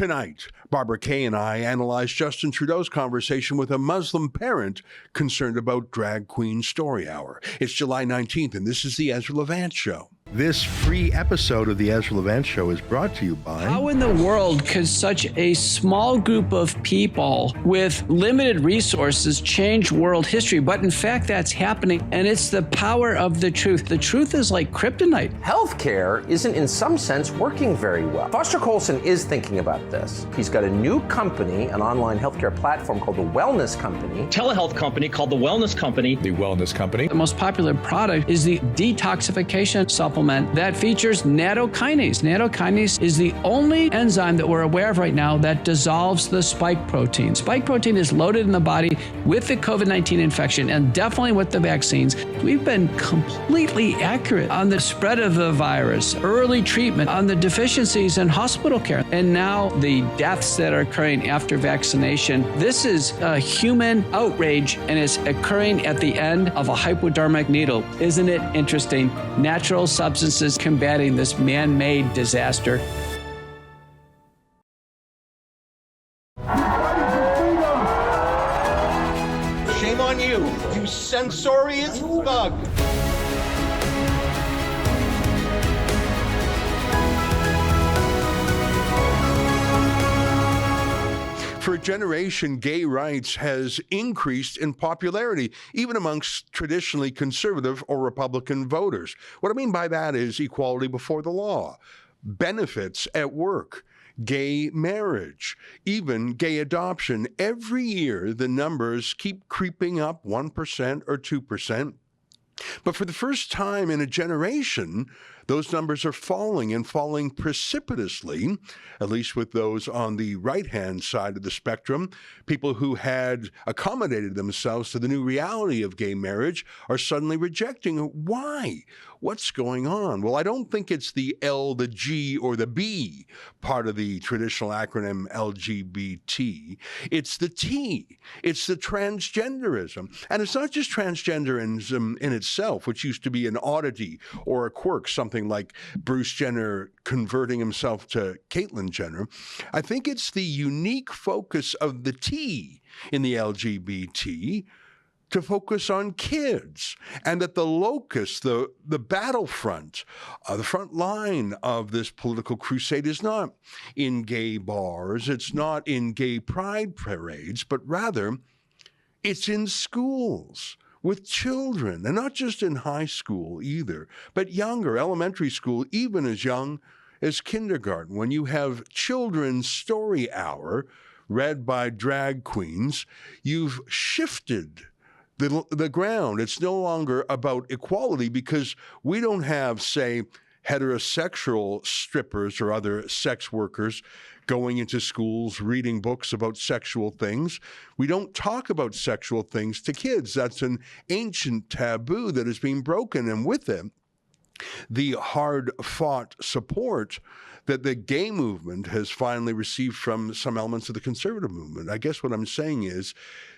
Tonight, Barbara Kay and I analyze Justin Trudeau's conversation with a Muslim parent concerned about Drag Queen Story Hour. It's July 19th, and this is the Ezra Levant Show. This free episode of the Ezra Levant Show is brought to you by... How in the world could such a small group of people with limited resources change world history? But in fact, that's happening, and it's the power of the truth. The truth is like kryptonite. Healthcare isn't in some sense working very well. Foster Colson is thinking about this. He's got a new company, an online healthcare platform called the Wellness Company. Telehealth company called the Wellness Company. The Wellness Company. The most popular product is the detoxification supplement that features nattokinase. Nattokinase is the only enzyme that we're aware of right now that dissolves the spike protein. Spike protein is loaded in the body with the COVID-19 infection and definitely with the vaccines. We've been completely accurate on the spread of the virus, early treatment, on the deficiencies in hospital care, and now the deaths that are occurring after vaccination. This is a human outrage, and it's occurring at the end of a hypodermic needle. Isn't it interesting? Natural substances combating this man-made disaster. Shame on you, you censorious thug. For a generation, gay rights has increased in popularity, even amongst traditionally conservative or Republican voters. What I mean by that is equality before the law, benefits at work, gay marriage, even gay adoption. Every year, the numbers keep creeping up 1% or 2%. But for the first time in a generation, those numbers are falling and falling precipitously, at least with those on the right-hand side of the spectrum. People who had accommodated themselves to the new reality of gay marriage are suddenly rejecting it. Why? What's going on? Well, I don't think it's the L, the G, or the B part of the traditional acronym LGBT. It's the T. It's the transgenderism. And it's not just transgenderism in itself, which used to be an oddity or a quirk, something like Bruce Jenner converting himself to Caitlyn Jenner. I think it's the unique focus of the T in the LGBT to focus on kids, and that the locus, the battlefront, the front line of this political crusade is not in gay bars, it's not in gay pride parades, but rather it's in schools with children, and not just in high school either, but younger, elementary school, even as young as kindergarten. When you have Children's Story Hour read by drag queens, you've shifted the ground. It's no longer about equality, because we don't have, say, heterosexual strippers or other sex workers going into schools reading books about sexual things. We don't talk about sexual things to kids. That's an ancient taboo that is being broken, and with it, the hard-fought support that the gay movement has finally received from some elements of the conservative movement. I guess what I'm saying is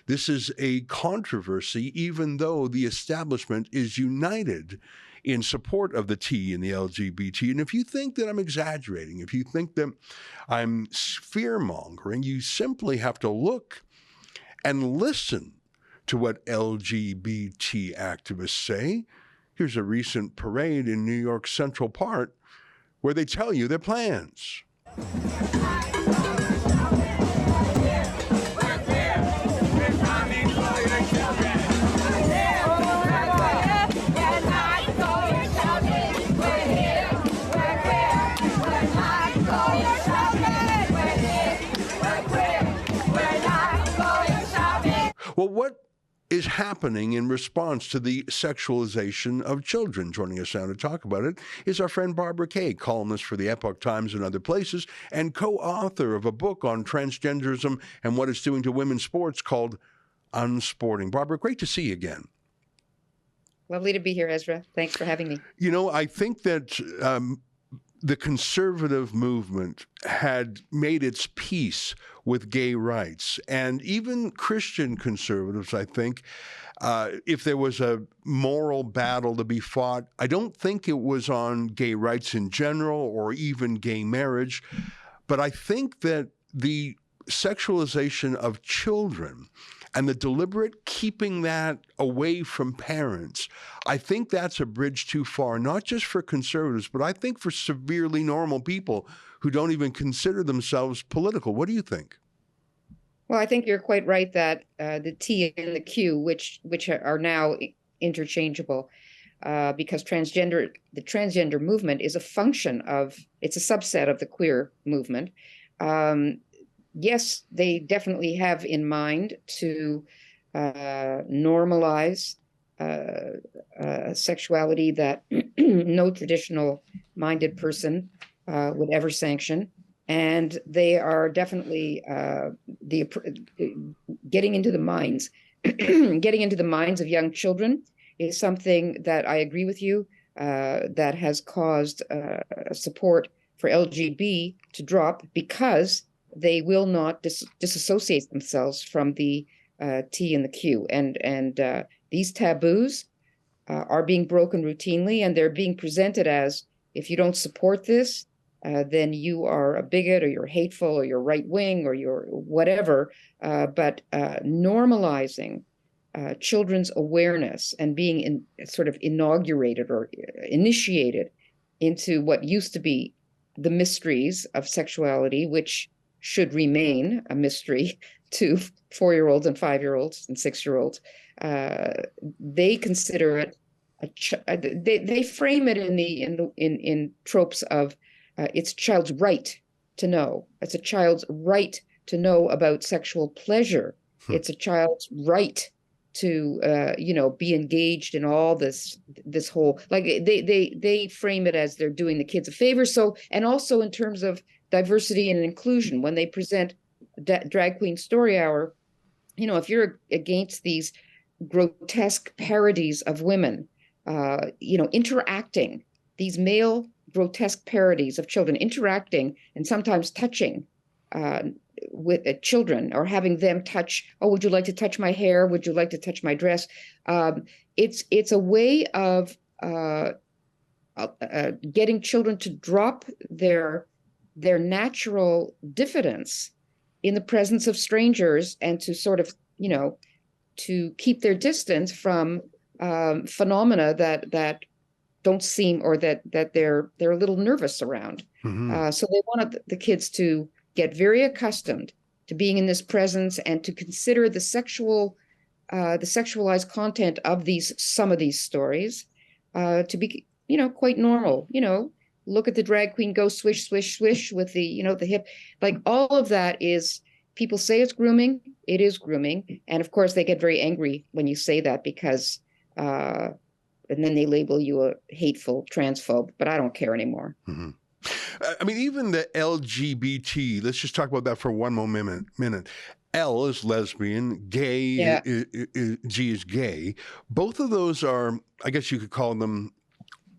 this is a controversy, even though the establishment is united in support of the T in the LGBT. And if you think that I'm exaggerating, if you think that I'm fear-mongering, you simply have to look and listen to what LGBT activists say. Here's a recent parade in New York Central Park where they tell you their plans. Well, what is happening in response to the sexualization of children? Joining us now to talk about it is our friend Barbara Kay, columnist for the Epoch Times and other places, and co-author of a book on transgenderism and what it's doing to women's sports called Unsporting. Barbara, great to see you again. Lovely to be here, Ezra. Thanks for having me. You know, I think that the conservative movement had made its peace with gay rights. And even Christian conservatives, I think, if there was a moral battle to be fought, I don't think it was on gay rights in general or even gay marriage, But I think that the sexualization of children and the deliberate keeping that away from parents, I think that's a bridge too far, not just for conservatives, but I think for severely normal people who don't even consider themselves political. What do you think? Well, I think you're quite right that the T and the Q, which are now interchangeable, because the transgender movement is a function of, it's a subset of the queer movement. Yes, they definitely have in mind to normalize sexuality that no traditional-minded person would ever sanction. And they are definitely getting into the minds, getting into the minds of young children is something that I agree with you, that has caused support for LGB to drop, because they will not disassociate themselves from the T and the Q. And these taboos are being broken routinely, and they're being presented as, if you don't support this, then you are a bigot, or you're hateful, or you're right wing, or you're whatever. But normalizing children's awareness and being sort of inaugurated or initiated into what used to be the mysteries of sexuality, which should remain a mystery to 4-year-olds and 5-year-olds and 6-year-olds. They consider it they frame it in tropes of it's a child's right to know. It's a child's right to know about sexual pleasure. It's a child's right to be engaged in all this whole, like they frame it as they're doing the kids a favor. So, and also in terms of diversity and inclusion, when they present Drag Queen Story Hour, if you're against these grotesque parodies of women, interacting, these male grotesque parodies of children interacting and sometimes touching with children, or having them touch, oh, would you like to touch my hair? Would you like to touch my dress? It's a way of getting children to drop their natural diffidence in the presence of strangers, and to sort of, to keep their distance from phenomena that don't seem, or that they're a little nervous around. Mm-hmm. So they wanted the kids to get very accustomed to being in this presence, and to consider the sexualized content of some of these stories to be, quite normal. Look at the drag queen go swish, swish, swish with the, the hip. Like, all of that is, people say it's grooming. It is grooming. And of course they get very angry when you say that, because, and then they label you a hateful transphobe, but I don't care anymore. Mm-hmm. I mean, even the LGBT, let's just talk about that for one more minute. L is lesbian, gay, yeah. G is gay. Both of those are, I guess you could call them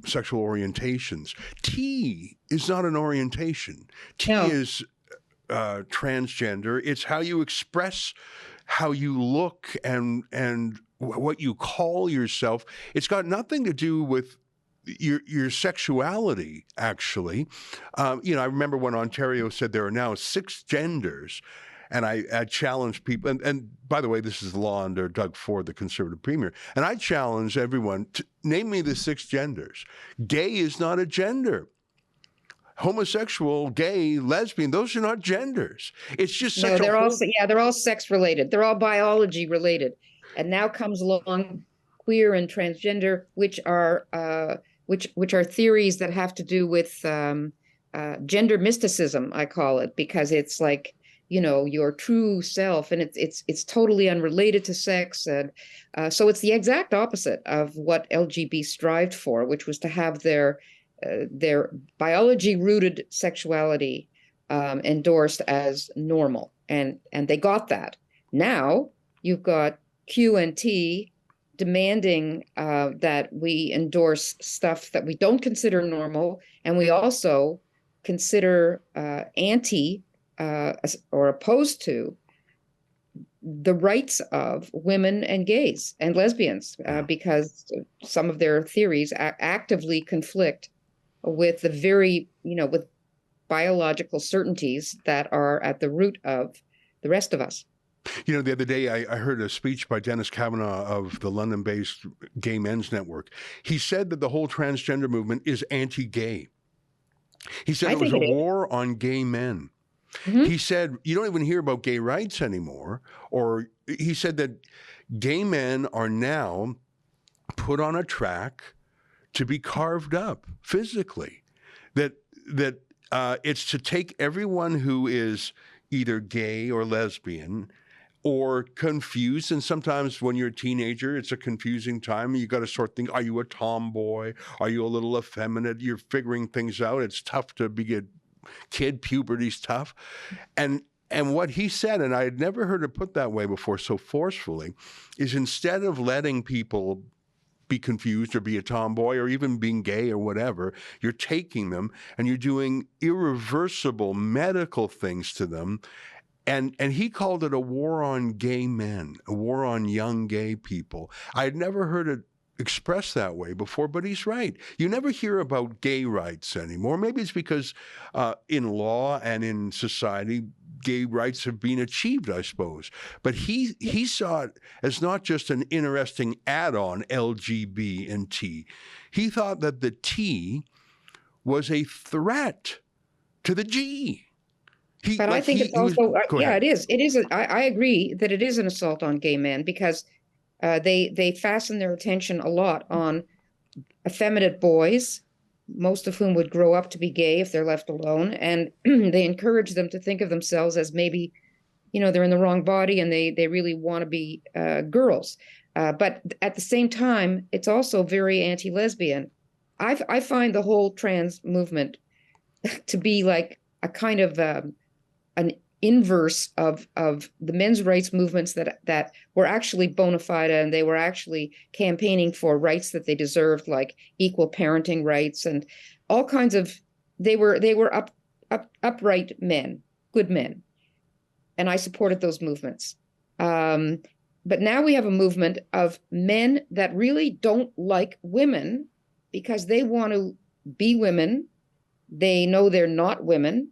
sexual orientations. T is not an orientation. T is transgender. It's how you express how you look and what you call yourself. It's got nothing to do with your sexuality, actually. I remember when Ontario said there are now 6 genders, and I challenged people, and by the way, this is the law under Doug Ford, the Conservative Premier, and I challenge everyone to name me the 6 genders. Gay is not a gender. Homosexual, gay, lesbian, those are not genders. It's just such they're all sex related. They're all biology related. And now comes along queer and transgender, which are theories that have to do with gender mysticism, I call it, because it's like, your true self, and it's totally unrelated to sex, and so it's the exact opposite of what LGB strived for, which was to have their biology rooted sexuality endorsed as normal, and they got that. Now you've got Q and T demanding that we endorse stuff that we don't consider normal, and we also consider anti or opposed to the rights of women and gays and lesbians, because some of their theories actively conflict with the very, with biological certainties that are at the root of the rest of us. You know, the other day I heard a speech by Dennis Kavanagh of the London-based Gay Men's Network. He said that the whole transgender movement is anti-gay. He said it was a war on gay men. Mm-hmm. He said, you don't even hear about gay rights anymore. Or he said that gay men are now put on a track to be carved up physically. That it's to take everyone who is either gay or lesbian or confused. And sometimes when you're a teenager, it's a confusing time. You got to sort things. Are you a tomboy? Are you a little effeminate? You're figuring things out. It's tough to be a kid. Puberty's tough. And what he said, and I had never heard it put that way before so forcefully, is instead of letting people be confused or be a tomboy or even being gay or whatever, you're taking them and you're doing irreversible medical things to them. And he called it a war on gay men, a war on young gay people. I had never heard it expressed that way before, but he's right. You never hear about gay rights anymore. Maybe it's because in law and in society, gay rights have been achieved, I suppose. But he saw it as not just an interesting add-on, LGB and T. He thought that the T was a threat to the G. But I think it's also, it is. It is. I agree that it is an assault on gay men because they fasten their attention a lot on effeminate boys, most of whom would grow up to be gay if they're left alone. And they encourage them to think of themselves as maybe, they're in the wrong body and they really want to be girls. But at the same time, it's also very anti-lesbian. I find the whole trans movement to be like a kind of an inverse of the men's rights movements that were actually bona fide, and they were actually campaigning for rights that they deserved, like equal parenting rights and all kinds of. They were upright men, good men, and I supported those movements. But now we have a movement of men that really don't like women because they want to be women. They know they're not women.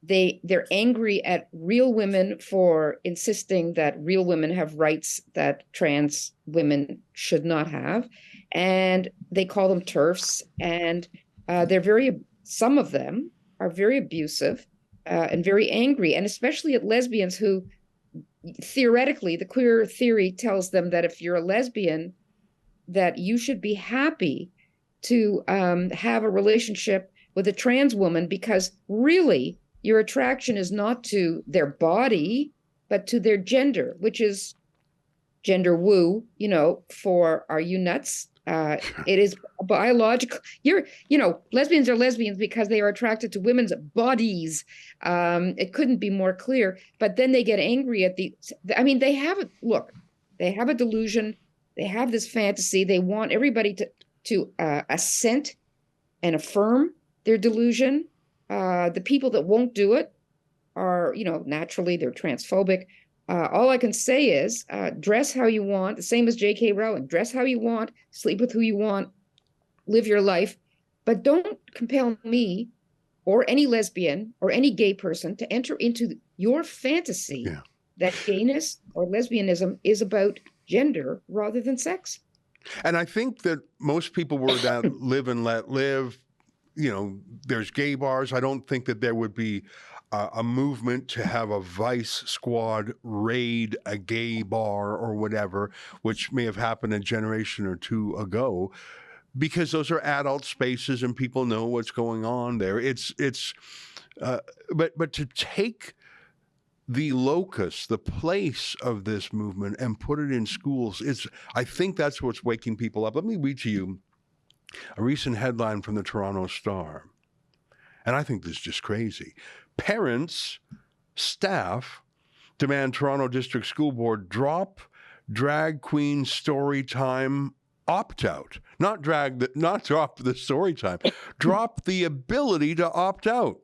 They're angry at real women for insisting that real women have rights that trans women should not have, and they call them TERFs. And some of them are very abusive and very angry, and especially at lesbians who, theoretically, the queer theory tells them that if you're a lesbian, that you should be happy to have a relationship with a trans woman because really, your attraction is not to their body, but to their gender, which is gender woo, for are you nuts? It is biological. Lesbians are lesbians because they are attracted to women's bodies. It couldn't be more clear. But then they get angry at they have a delusion. They have this fantasy. They want everybody to assent and affirm their delusion. The people that won't do it are, naturally they're transphobic. All I can say is dress how you want, the same as J.K. Rowling. Dress how you want, sleep with who you want, live your life. But don't compel me or any lesbian or any gay person to enter into your fantasy that gayness or lesbianism is about gender rather than sex. And I think that most people were that live and let live. There's gay bars. I don't think that there would be a movement to have a vice squad raid a gay bar or whatever, which may have happened a generation or two ago, because those are adult spaces and people know what's going on there. But to take the locus, the place of this movement and put it in schools, I think that's what's waking people up. Let me read to you a recent headline from the Toronto Star, and I think this is just crazy. Parents, staff demand Toronto District School Board drop drag queen story time opt-out. Not drop the story time, drop the ability to opt out.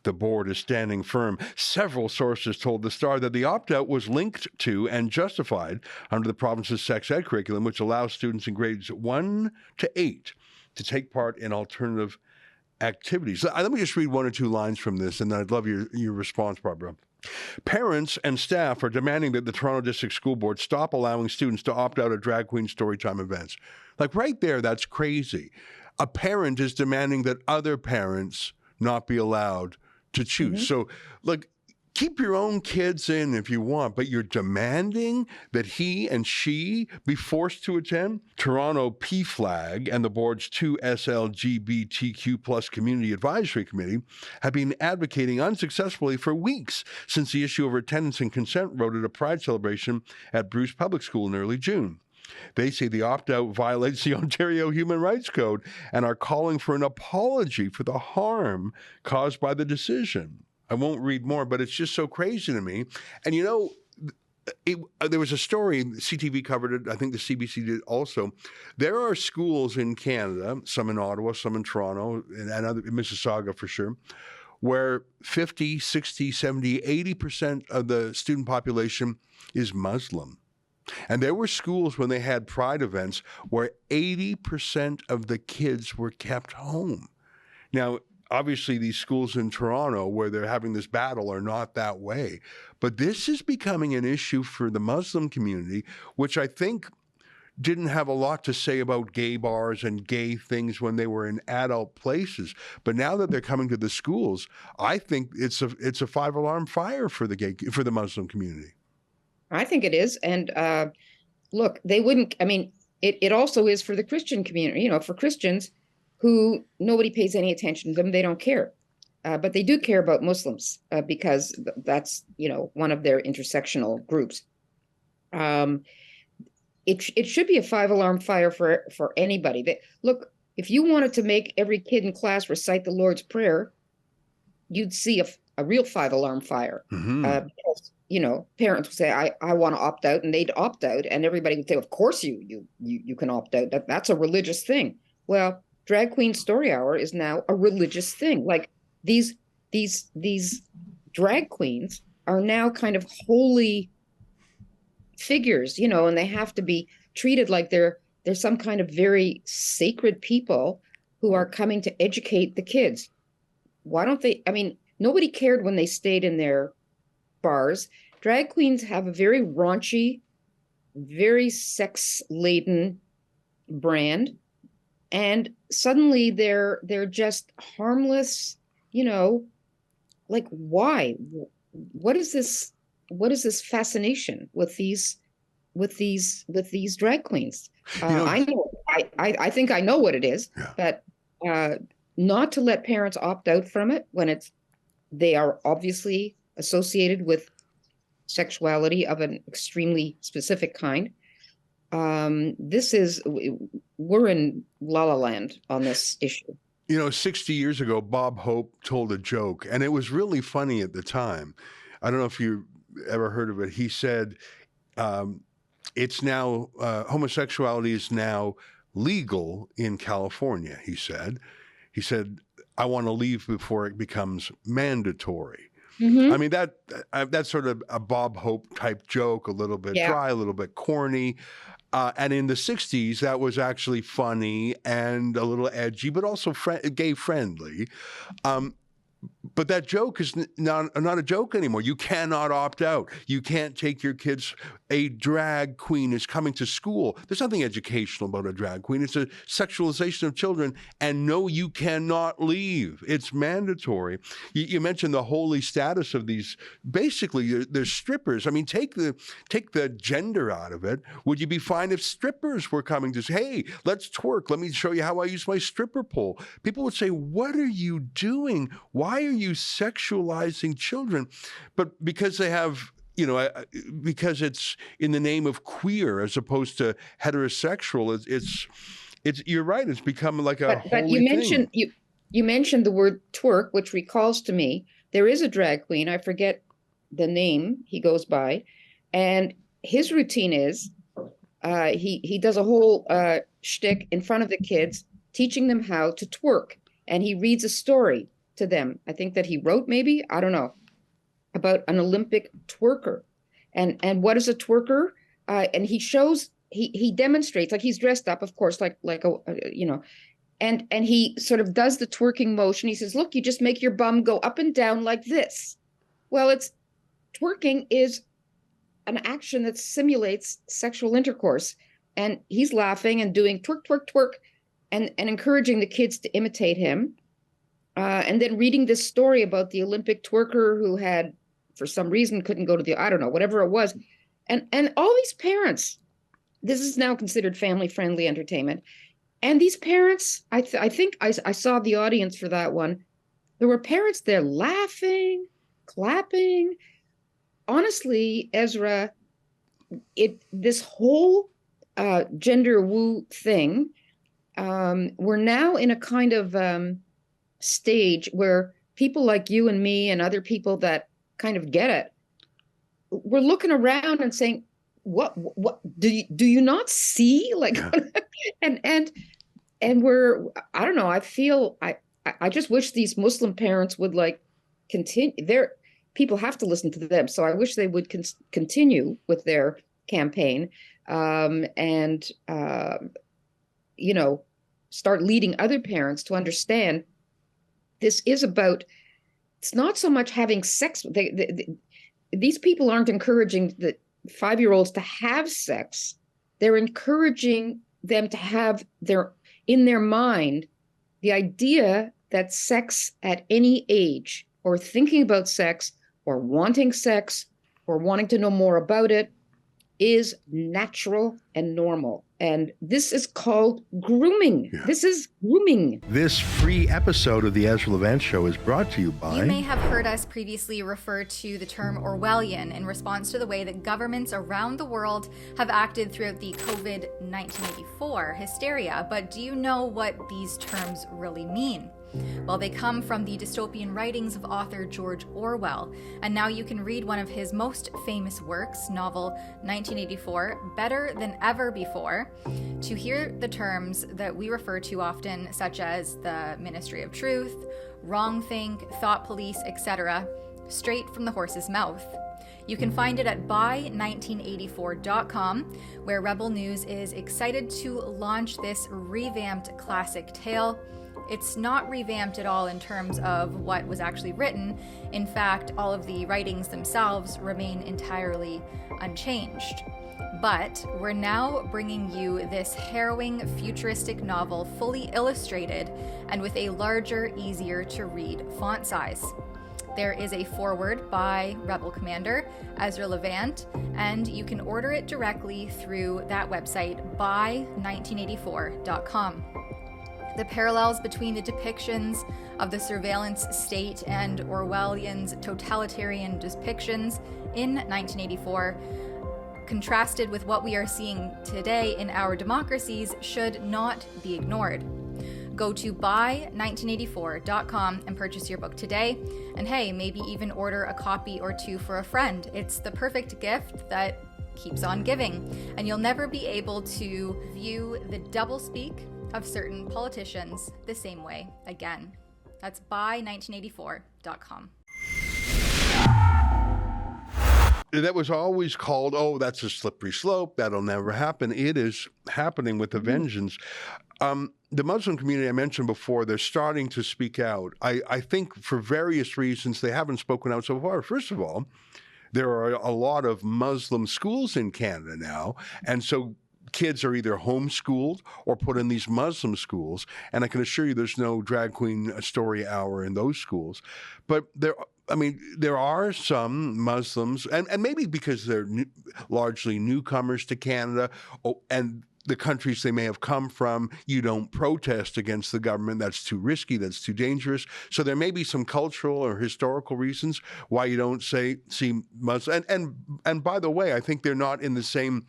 The board is standing firm. Several sources told the Star that the opt-out was linked to and justified under the province's sex ed curriculum, which allows students in grades 1 to 8 to take part in alternative activities. Let me just read one or two lines from this, and then I'd love your response, Barbara. Parents and staff are demanding that the Toronto District School Board stop allowing students to opt out of drag queen storytime events. Like right there, that's crazy. A parent is demanding that other parents not be allowed to choose. So, look, keep your own kids in if you want, but you're demanding that he and she be forced to attend? Toronto PFLAG and the board's 2 SLGBTQ plus community advisory committee have been advocating unsuccessfully for weeks since the issue over attendance and consent rode at a pride celebration at Bruce Public School in early June. They say the opt-out violates the Ontario Human Rights Code and are calling for an apology for the harm caused by the decision. I won't read more, but it's just so crazy to me. And, you know, there was a story, CTV covered it, I think the CBC did also. There are schools in Canada, some in Ottawa, some in Toronto, and other, in Mississauga for sure, where 50, 60, 70, 80% of the student population is Muslim. And there were schools when they had pride events where 80% of the kids were kept home. Now, obviously, these schools in Toronto where they're having this battle are not that way. But this is becoming an issue for the Muslim community, which I think didn't have a lot to say about gay bars and gay things when they were in adult places. But now that they're coming to the schools, I think it's a 5-alarm fire for the Muslim community. I think it is. And look, they wouldn't, I mean, it also is for the Christian community, you know, for Christians who nobody pays any attention to them. They don't care. But they do care about Muslims because that's, you know, one of their intersectional groups. It should be a 5-alarm fire for anybody. Look, if you wanted to make every kid in class recite the Lord's Prayer, you'd see a real 5-alarm fire. Because, you know, parents would say, I want to opt out, and they'd opt out, and everybody would say, of course you can opt out. That's a religious thing. Well, Drag Queen Story Hour is now a religious thing. Like these drag queens are now kind of holy figures, you know, and they have to be treated like they're some kind of very sacred people who are coming to educate the kids. Why don't they? I mean, nobody cared when they stayed in their bars. Drag queens have a very raunchy, very sex-laden brand, and suddenly they're just harmless, you know. Like, why? What is this fascination with these drag queens? I know. I think I know what it is, but not to let parents opt out from it when they are obviously associated with sexuality of an extremely specific kind. We're in La La Land on this issue. You know, 60 years ago, Bob Hope told a joke, and it was really funny at the time. I don't know if you ever heard of it. He said, it's now, homosexuality is now legal in California, he said. He said, I want to leave before it becomes mandatory. I mean, that's sort of a Bob Hope type joke, a little bit dry, a little bit corny. And in the 60s, that was actually funny and a little edgy, but also gay friendly. But that joke is not a joke anymore. You cannot opt out. You can't take your kids. A drag queen is coming to school. There's nothing educational about a drag queen. It's a sexualization of children. And no, you cannot leave. It's mandatory. You mentioned the holy status of these. Basically, they're strippers. I mean, take the gender out of it. Would you be fine if strippers were coming to say, hey, let's twerk. Let me show you how I use my stripper pole. People would say, what are you doing? Why are you sexualizing children? But because they have, you know, because it's in the name of queer as opposed to heterosexual, it's you're right. It's become like a but you mentioned thing. You mentioned the word twerk, which recalls to me there is a drag queen. I forget the name he goes by, and his routine is he does a whole shtick in front of the kids, teaching them how to twerk, and he reads a story to them. I think that he wrote, maybe, I don't know, about an Olympic twerker. And what is a twerker? And he shows, he demonstrates, like he's dressed up, of course, like a, you know, And he sort of does the twerking motion. He says, look, you just make your bum go up and down like this. Well, twerking is an action that simulates sexual intercourse. And he's laughing and doing twerk, twerk, twerk, and encouraging the kids to imitate him. And then reading this story about the Olympic twerker who had, for some reason, couldn't go to I don't know, whatever it was. And all these parents, this is now considered family-friendly entertainment. And these parents, I think I saw the audience for that one. There were parents there laughing, clapping. Honestly, Ezra, this whole gender woo thing, we're now in a kind of stage where people like you and me and other people that kind of get it, we're looking around and saying, what do you not see? Like, and we're, I don't know, I feel, I just wish these Muslim parents would like continue. People have to listen to them. So I wish they would continue with their campaign and start leading other parents to understand this is about, it's not so much having sex. These people aren't encouraging the 5-year-olds to have sex. They're encouraging them to have in their mind the idea that sex at any age, or thinking about sex, or wanting sex, or wanting to know more about it, is natural and normal. And this is called grooming. Yeah. This is grooming. This free episode of the Ezra Levant Show is brought to you by... You may have heard us previously refer to the term Orwellian in response to the way that governments around the world have acted throughout the COVID 1984 hysteria. But do you know what these terms really mean? Well, they come from the dystopian writings of author George Orwell, and now you can read one of his most famous works, novel 1984, Better Than Ever Before, to hear the terms that we refer to often, such as the Ministry of Truth, wrongthink, thought police, etc., straight from the horse's mouth. You can find it at buy1984.com, where Rebel News is excited to launch this revamped classic tale. It's not revamped at all in terms of what was actually written. In fact, all of the writings themselves remain entirely unchanged. But we're now bringing you this harrowing, futuristic novel fully illustrated and with a larger, easier to read font size. There is a foreword by Rebel Commander Ezra Levant, and you can order it directly through that website, buy1984.com. The parallels between the depictions of the surveillance state and Orwellian's totalitarian depictions in 1984, contrasted with what we are seeing today in our democracies, should not be ignored. Go to buy1984.com and purchase your book today. And hey, maybe even order a copy or two for a friend. It's the perfect gift that keeps on giving. And you'll never be able to view the doublespeak of certain politicians the same way again. That's buy1984.com. That was always called, oh, that's a slippery slope. That'll never happen. It is happening with a vengeance. The Muslim community I mentioned before, they're starting to speak out. I think for various reasons they haven't spoken out so far. First of all, there are a lot of Muslim schools in Canada now, and so kids are either homeschooled or put in these Muslim schools. And I can assure you there's no drag queen story hour in those schools. But there are some Muslims, and maybe because they're largely newcomers to Canada, and the countries they may have come from, you don't protest against the government. That's too risky. That's too dangerous. So there may be some cultural or historical reasons why you don't see Muslims. And by the way, I think they're not in the same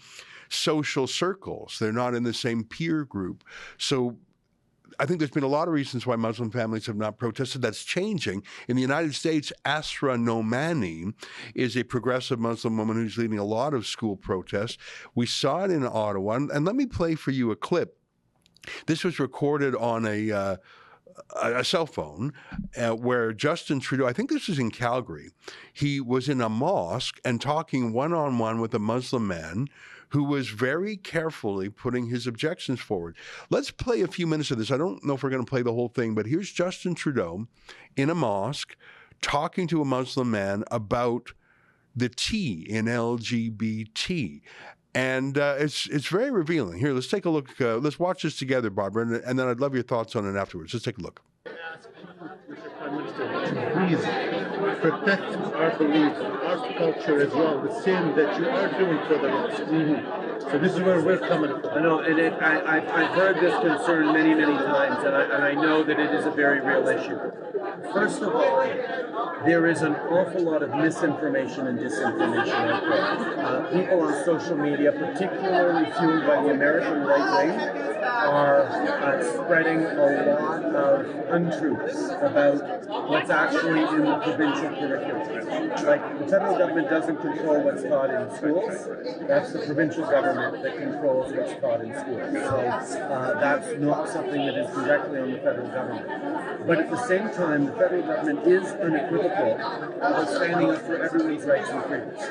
social circles. They're not in the same peer group. So I think there's been a lot of reasons why Muslim families have not protested. That's changing. In the United States, Asra Nomani is a progressive Muslim woman who's leading a lot of school protests. We saw it in Ottawa. And let me play for you a clip. This was recorded on a a cell phone where Justin Trudeau, I think this is in Calgary, he was in a mosque and talking one-on-one with a Muslim man who was very carefully putting his objections forward. Let's play a few minutes of this. I don't know if we're going to play the whole thing, but here's Justin Trudeau in a mosque talking to a Muslim man about the T in LGBT. And it's very revealing. Here, let's take a look. Let's watch this together, Barbara, and then I'd love your thoughts on it afterwards. Let's take a look. Please protect our beliefs, our culture as well, the same that you are doing for the rest. So this is where we're coming from. I know, and I've heard this concern many, many times, and I know that it is a very real issue. First of all, there is an awful lot of misinformation and disinformation out there. People on social media, particularly fueled by the American right wing, are spreading a lot of untruths about what's actually in the provincial curriculum. Like, the federal government doesn't control what's taught in schools. That's the provincial government that controls what's taught in schools. So that's not something that is directly on the federal government. But at the same time, the federal government is unequivocal about standing up for everyone's rights and freedoms.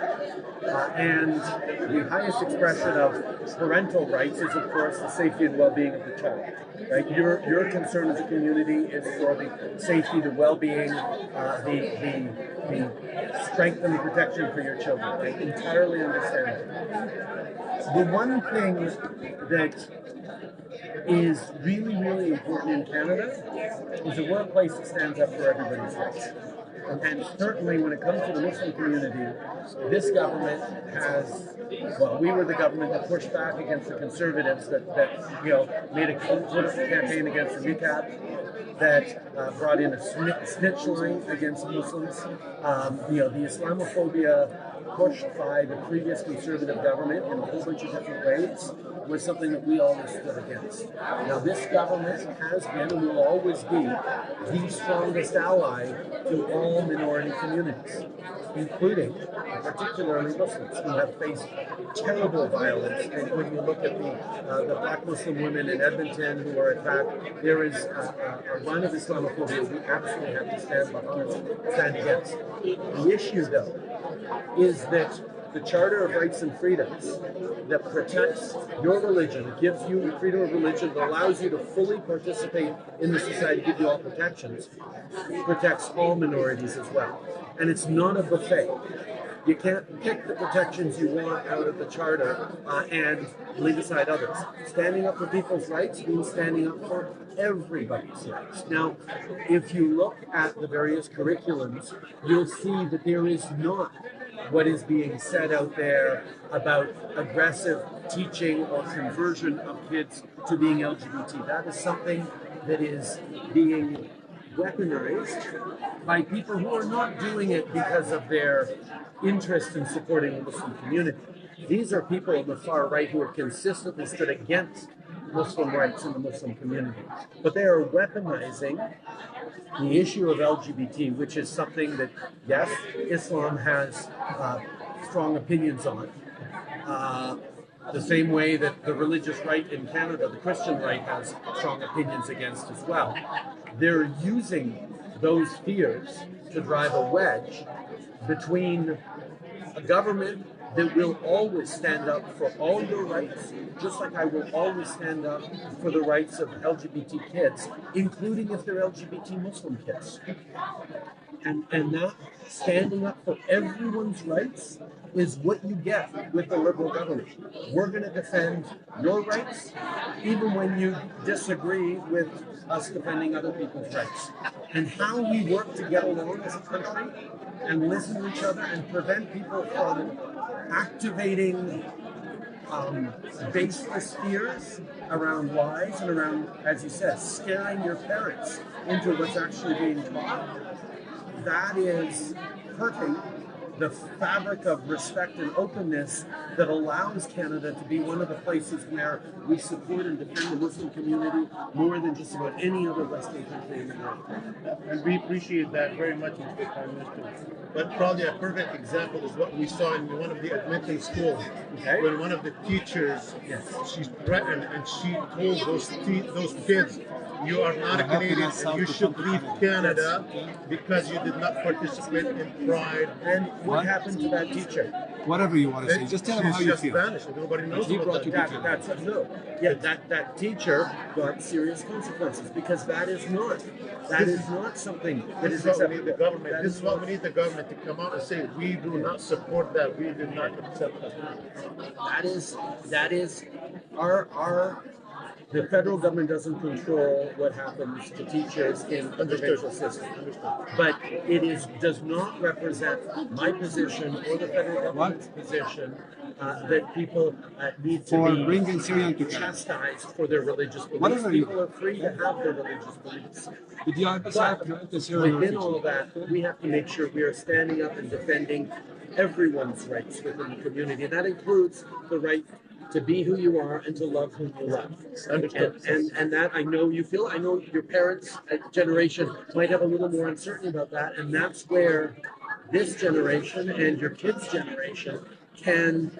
And the highest expression of parental rights is, of course, the safety and well-being of the child. Right? Your concern as a community is for the safety, the well-being, the strength and the protection for your children. I entirely understand that. The one thing that is really, really important in Canada is a workplace that stands up for everybody's rights. And certainly when it comes to the Muslim community, this government has, well, we were the government that pushed back against the Conservatives that made a political campaign against the niqab, that brought in a snitch line against Muslims. The Islamophobia pushed by the previous Conservative government in a whole bunch of different ways was something that we always stood against. Now, this government has been and will always be the strongest ally to all minority communities, including particularly Muslims, who have faced terrible violence. And when you look at the black Muslim women in Edmonton who are attacked, there is a run of Islamophobia we absolutely have to stand against. The issue, though, is that the Charter of Rights and Freedoms that protects your religion, that gives you the freedom of religion, that allows you to fully participate in the society, give you all protections, protects all minorities as well. And it's not a buffet. You can't pick the protections you want out of the Charter and leave aside others. Standing up for people's rights means standing up for everybody's rights. Now, if you look at the various curriculums, you'll see that there is not what is being said out there about aggressive teaching or conversion of kids to being LGBT. That is something that is being weaponized by people who are not doing it because of their interest in supporting the Muslim community. These are people on the far right who have consistently stood against Muslim rights in the Muslim community. But they are weaponizing the issue of LGBT, which is something that, yes, Islam has strong opinions on. The same way that the religious right in Canada, the Christian right, has strong opinions against as well. They're using those fears to drive a wedge between a government that will always stand up for all your rights, just like I will always stand up for the rights of LGBT kids, including if they're LGBT Muslim kids. And that standing up for everyone's rights is what you get with the Liberal government. We're going to defend your rights, even when you disagree with us defending other people's rights. And how we work to get along as a country and listen to each other and prevent people from activating baseless fears around lies and around, as you said, scaring your parents into what's actually being taught. That is hurting the fabric of respect and openness that allows Canada to be one of the places where we support and defend the Muslim community more than just about any other Western country in the world. And we appreciate that very much, Mr. Prime Minister. But probably a perfect example is what we saw in one of the Edmonton schools, when one of the teachers, she threatened and she told those kids, you are not a Canadian and you should leave Canada because you did not participate in Pride. And what happened to that teacher? Whatever you want to say, just tell them how you feel. Spanish, nobody knows about that. That teacher got serious consequences because that is not something that is acceptable. The government. This is what we need the government to come out and say, we do not support that. We do not accept that. That is our. The federal government doesn't control what happens to teachers in the provincial system, but it does not represent my position or the federal government's position that people need to be chastised for their religious beliefs. People are free to have their religious beliefs. But within all that, we have to make sure we are standing up and defending everyone's rights within the community, and that includes the right to be who you are and to love whom you love. And that I know you feel. I know your parents' generation might have a little more uncertainty about that, and that's where this generation and your kids' generation can,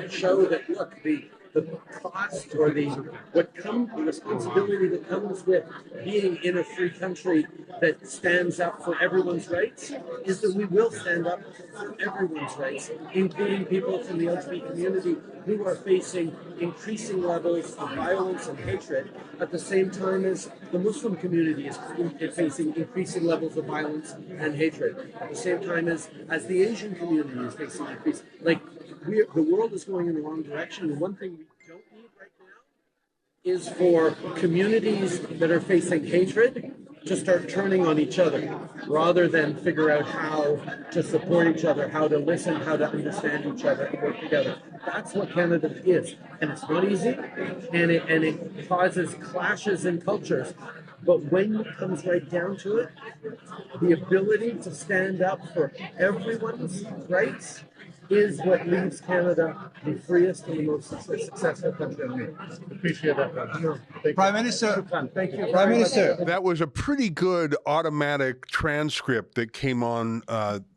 show that look, the cost or the responsibility that comes with being in a free country that stands up for everyone's rights is that we will stand up for everyone's rights, including people from the LGBT community who are facing increasing levels of violence and hatred at the same time as the Muslim community is facing increasing levels of violence and hatred, at the same time as the Asian community is facing increase. The world is going in the wrong direction, and one thing we don't need right now is for communities that are facing hatred to start turning on each other rather than figure out how to support each other, how to listen, how to understand each other and work together. That's what Canada is. And it's not easy, and it causes clashes in cultures. But when it comes right down to it, the ability to stand up for everyone's rights is what leaves Canada the freest and the most successful country on earth. Appreciate that. Prime Minister. Thank you. Prime Minister. That was a pretty good automatic transcript that came on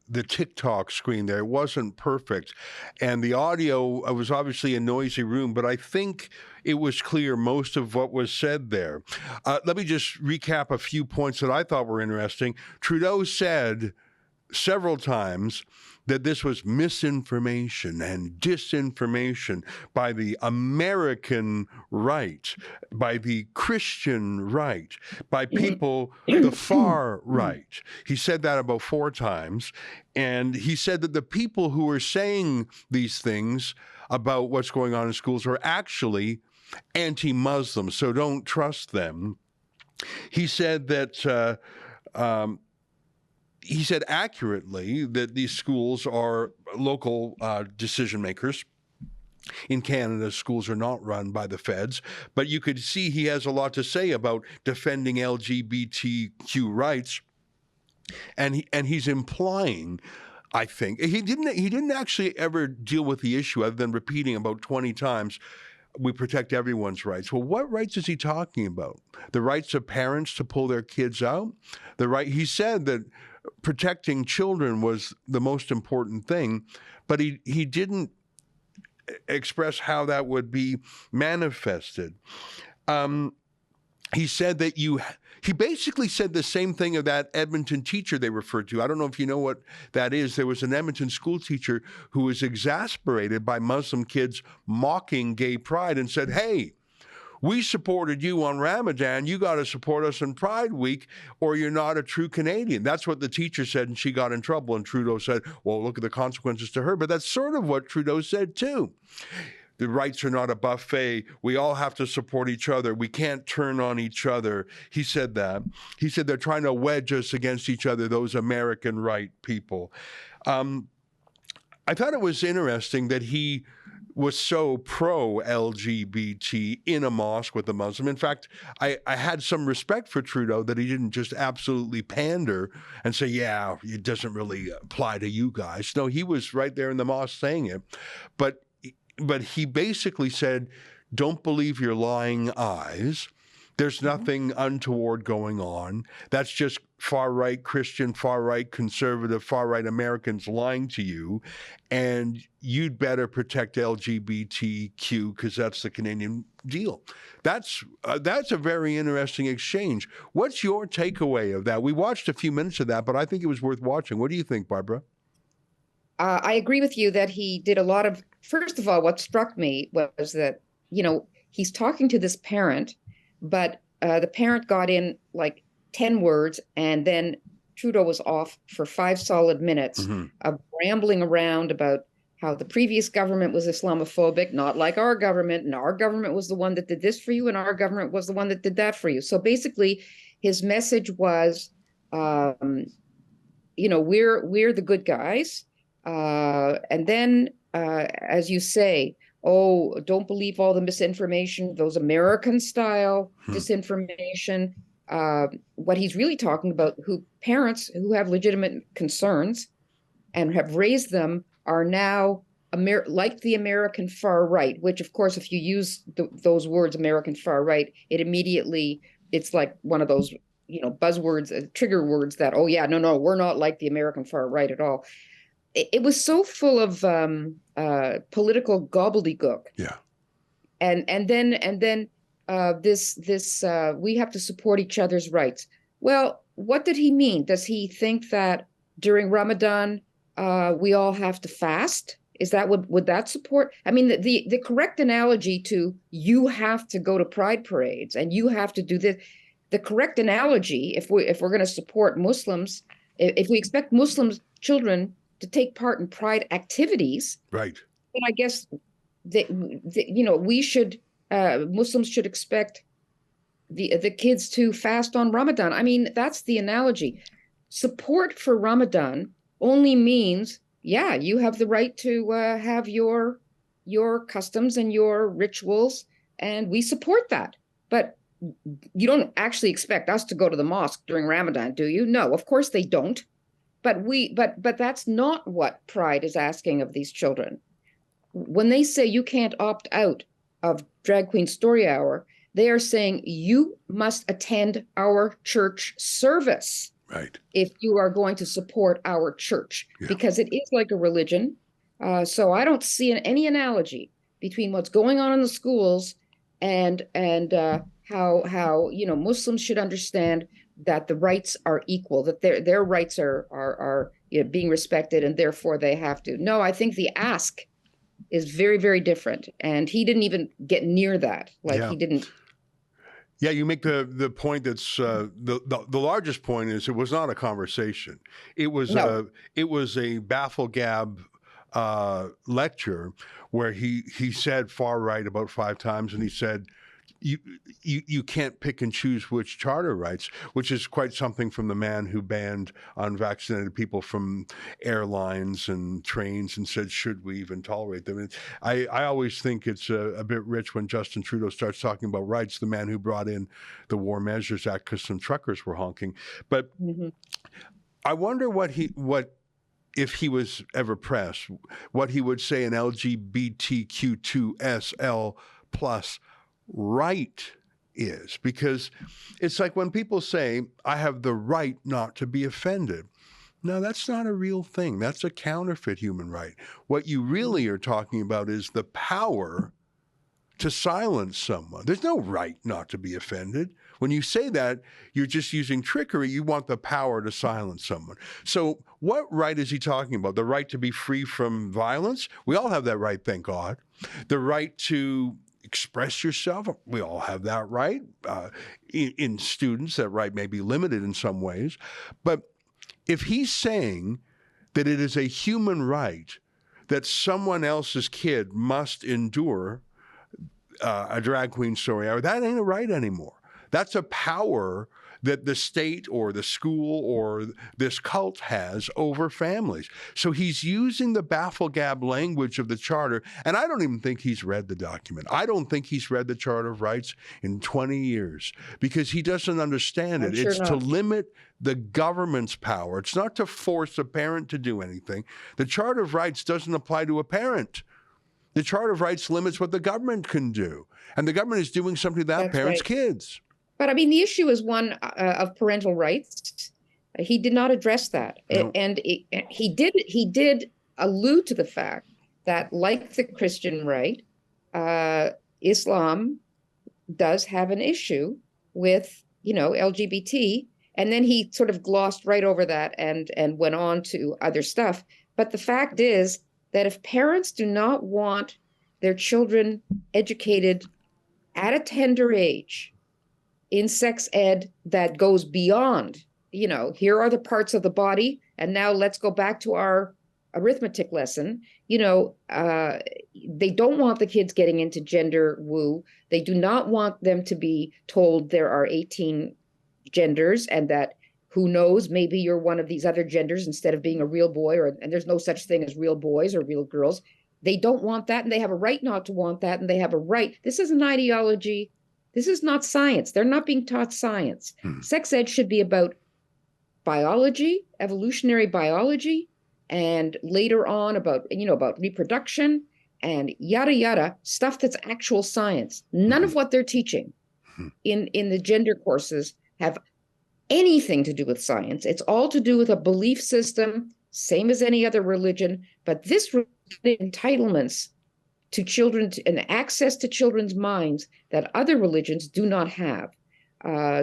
the TikTok screen there. It wasn't perfect. And the audio was obviously a noisy room, but I think it was clear most of what was said there. Let me just recap a few points that I thought were interesting. Trudeau said several times that this was misinformation and disinformation by the American right, by the Christian right, by people, the far right. He said that about 4 times. And he said that the people who are saying these things about what's going on in schools are actually anti-Muslim, so don't trust them. He said that he said accurately that these schools are local decision makers. In Canada, schools are not run by the feds, but you could see he has a lot to say about defending LGBTQ rights, and he's implying, I think, he didn't actually ever deal with the issue other than repeating about 20 times, we protect everyone's rights. Well, what rights is he talking about? The rights of parents to pull their kids out? He said that protecting children was the most important thing, but he didn't express how that would be manifested. He said that he basically said the same thing of that Edmonton teacher they referred to. I don't know if you know what that is. There was an Edmonton school teacher who was exasperated by Muslim kids mocking gay pride and said, hey, we supported you on Ramadan. You got to support us in Pride Week or you're not a true Canadian. That's what the teacher said, and she got in trouble. And Trudeau said, well, look at the consequences to her. But that's sort of what Trudeau said, too. The rights are not a buffet. We all have to support each other. We can't turn on each other. He said that. He said they're trying to wedge us against each other, those American right people. I thought it was interesting that he was so pro-LGBT in a mosque with a Muslim. In fact, I had some respect for Trudeau that he didn't just absolutely pander and say, yeah, it doesn't really apply to you guys. No, he was right there in the mosque saying it. But he basically said, don't believe your lying eyes. There's nothing untoward going on. That's just far-right Christian, far-right conservative, far-right Americans lying to you. And you'd better protect LGBTQ because that's the Canadian deal. That's a very interesting exchange. What's your takeaway of that? We watched a few minutes of that, but I think it was worth watching. What do you think, Barbara? I agree with you that he did a lot of, first of all, what struck me was that, he's talking to this parent, but the parent got in like 10 words, and then Trudeau was off for 5 solid minutes of rambling around about how the previous government was Islamophobic, not like our government, and our government was the one that did this for you, and our government was the one that did that for you. So basically, his message was, we're the good guys. And then, as you say, oh, don't believe all the misinformation, those American-style disinformation. What he's really talking about, parents who have legitimate concerns and have raised them are now like the American far right, which, of course, if you use those words, American far right, it's like one of those, buzzwords, trigger words that, oh, yeah, no, we're not like the American far right at all. It was so full of political gobbledygook. Yeah. And then this we have to support each other's rights. Well, what did he mean? Does he think that during Ramadan we all have to fast? Is that would that support? I mean, the correct analogy to you have to go to pride parades and you have to do this. The correct analogy, if we're going to support Muslims, if we expect Muslims children to take part in pride activities, right? Then I guess we should Muslims should expect the kids to fast on Ramadan. I mean, that's the analogy. Support for Ramadan only means, yeah, you have the right to have your customs and your rituals, and we support that. But you don't actually expect us to go to the mosque during Ramadan, do you? No, of course they don't. But that's not what Pride is asking of these children. When they say you can't opt out of Drag Queen Story Hour, they are saying you must attend our church service. Right. If you are going to support our church, because it is like a religion. So I don't see any analogy between what's going on in the schools and how Muslims should understand that the rights are equal, that their rights are being respected, and therefore they have to. No, I think the ask is very, very different, and he didn't even get near that. He didn't. Yeah, you make the point that's the largest point is it was not a conversation. It was a baffle-gab lecture where he said far right about 5 times, and he said, You can't pick and choose which charter rights, which is quite something from the man who banned unvaccinated people from airlines and trains and said, should we even tolerate them? And I always think it's a bit rich when Justin Trudeau starts talking about rights, the man who brought in the War Measures Act because some truckers were honking. But I wonder if he was ever pressed, what he would say an LGBTQ2SL plus right is, because it's like when people say, I have the right not to be offended. No, that's not a real thing. That's a counterfeit human right. What you really are talking about is the power to silence someone. There's no right not to be offended. When you say that, you're just using trickery. You want the power to silence someone. So what right is he talking about? The right to be free from violence? We all have that right, thank God. The right to express yourself, we all have that right. In students, that right may be limited in some ways. But if he's saying that it is a human right that someone else's kid must endure a drag queen story hour, that ain't a right anymore. That's a power that the state or the school or this cult has over families. So he's using the baffle-gab language of the Charter, and I don't even think he's read the document. I don't think he's read the Charter of Rights in 20 years because he doesn't understand it. It's to limit the government's power. It's not to force a parent to do anything. The Charter of Rights doesn't apply to a parent. The Charter of Rights limits what the government can do, and the government is doing something to that parent's kids. But I mean, the issue is one of parental rights. He did not address that, and he did allude to the fact that, like the Christian right, Islam does have an issue with LGBT, and then he sort of glossed right over that and went on to other stuff. But the fact is that if parents do not want their children educated at a tender age in sex ed that goes beyond, here are the parts of the body, and now let's go back to our arithmetic lesson. They don't want the kids getting into gender woo. They do not want them to be told there are 18 genders and that, who knows, maybe you're one of these other genders instead of being a real boy, and there's no such thing as real boys or real girls. They don't want that, and they have a right not to want that, and they have a right. This is an ideology. This is not science. They're not being taught science. Sex ed should be about biology, evolutionary biology, and later on about reproduction and yada yada, stuff that's actual science. None of what they're teaching in the gender courses have anything to do with science. It's all to do with a belief system, same as any other religion. But this entitlements to children and access to children's minds that other religions do not have.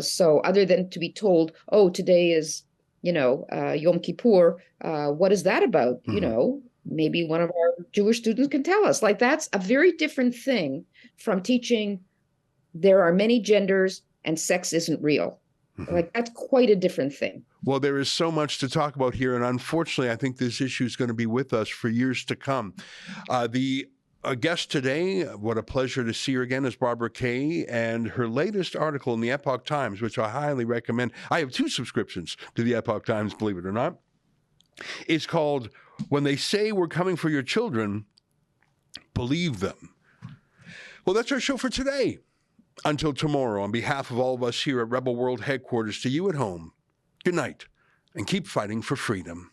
So other than to be told, oh, today is, Yom Kippur, what is that about? Maybe one of our Jewish students can tell us. Like, that's a very different thing from teaching there are many genders and sex isn't real. Like, that's quite a different thing. Well, there is so much to talk about here, and unfortunately, I think this issue is going to be with us for years to come. The guest today, what a pleasure to see her again, is Barbara Kay, and her latest article in the Epoch Times, which I highly recommend. I have 2 subscriptions to the Epoch Times, believe it or not. It's called When They Say We're Coming for Your Children, Believe Them. Well, that's our show for today. Until tomorrow, on behalf of all of us here at Rebel World Headquarters, to you at home, good night, and keep fighting for freedom.